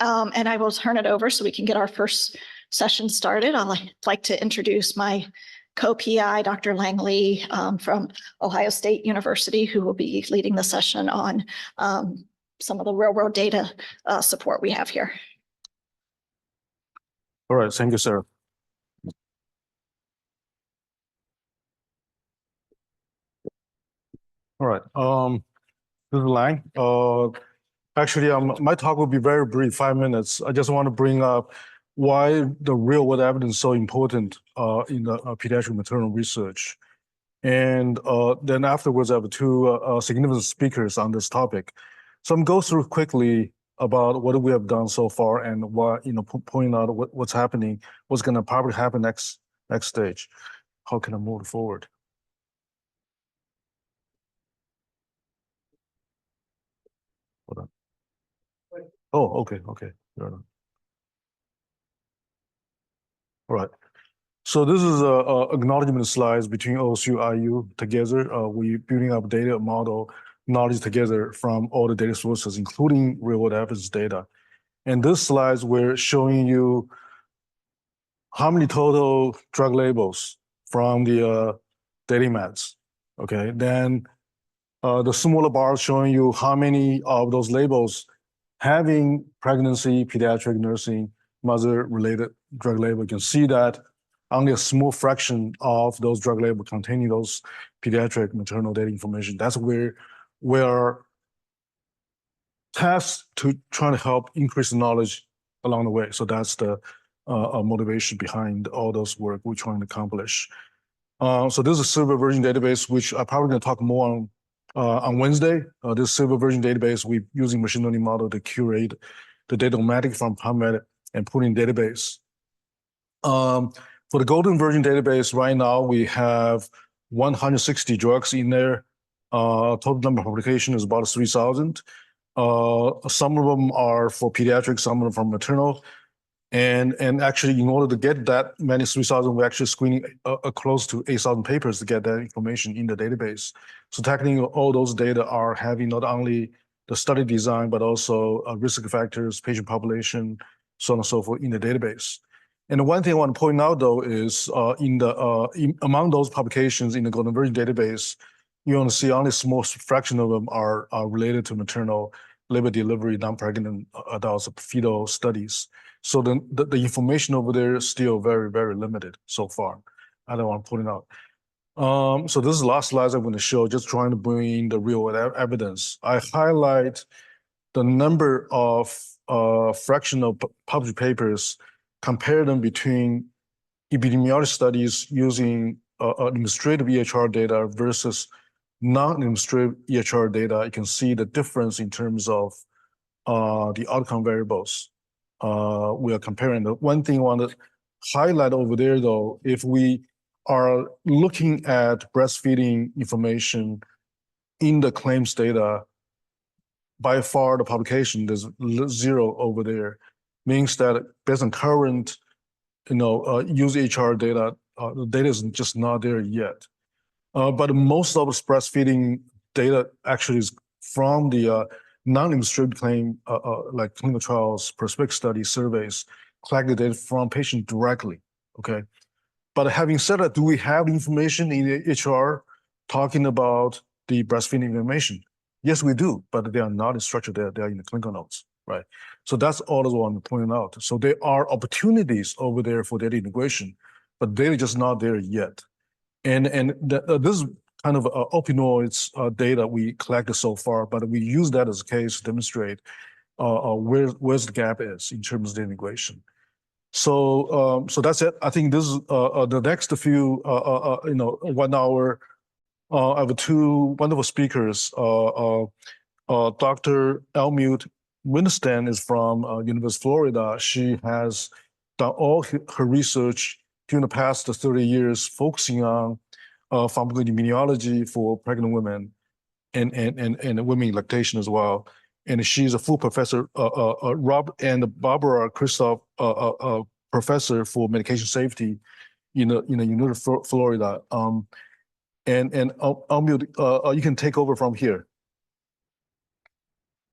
and I will turn it over so we can get our first session started. I'd like to introduce my co-PI, Dr. Langley from Ohio State University, who will be leading the session on some of the real-world data support we have here. All right, thank you, Sarah. All right, this is Lang. Actually, my talk will be very brief, 5 minutes. I just want to bring up why the real-world evidence is so important in the pediatric maternal research. And then afterwards, I have two significant speakers on this topic. So I'm going to go through quickly about what we have done so far and what, point out what's happening, what's going to probably happen next stage. How can I move forward? Hold on. Oh, okay. All right. So this is acknowledgement slides between OSU IU together. We building up data model knowledge together from all the data sources, including real-world evidence data. And this slides we're showing you how many total drug labels from the daily meds. Okay, then the smaller bars showing you how many of those labels having pregnancy, pediatric nursing, mother-related drug label. You can see that only a small fraction of those drug labels containing those pediatric maternal data information. That's where we are tasked to try to help increase the knowledge along the way. So that's the motivation behind all those work we're trying to accomplish. So this is a silver version database, which I'm probably going to talk more on Wednesday. This silver version database, we're using machine learning model to curate the data automatically from PubMed and put in database. For the golden version database, right now we have 160 drugs in there. Total number of publications is about 3,000. Some of them are for pediatrics, some of them for maternal. And actually, in order to get that many 3,000, we're actually screening close to 8,000 papers to get that information in the database. So technically, all those data are having not only the study design, but also risk factors, patient population, so on and so forth in the database. And the one thing I want to point out, though, is among those publications in the golden version database, you want to see only a small fraction of them are related to maternal labor delivery, non-pregnant adults, fetal studies. So the information over there is still very, very limited so far. I don't want to point it out. So this is the last slide I'm going to show, just trying to bring in the real evidence. I highlight the number of fraction of published papers, compare them between epidemiology studies using administrative EHR data versus non-administrative EHR data. You can see the difference in terms of the outcome variables. We are comparing. The one thing I want to highlight over there, though, if we are looking at breastfeeding information in the claims data, by far the publication, there's 0 over there. Means that based on current, use HR data, the data is just not there yet. But most of the breastfeeding data actually is from the non-administrative claim, like clinical trials, prospective studies, surveys, collected data from patients directly, okay? But having said that, do we have information in the HR talking about the breastfeeding information? Yes, we do, but they are not in structured data, they are in the clinical notes, right? So that's all I want to point out. So there are opportunities over there for data integration, but data just not there yet. And this is kind of opioids data we collected so far, but we use that as a case to demonstrate where's the gap is in terms of the integration. So that's it. I think this is the next few 1 hour. I have two wonderful speakers. Dr. Elmute Winston is from University of Florida. She has done all her research during the past 30 years focusing on pharmacoepidemiology for pregnant women and women in lactation as well. And she's a full professor, Rob and Barbara Christoph, professor for medication safety in the University of Florida. And Elmute, you can take over from here.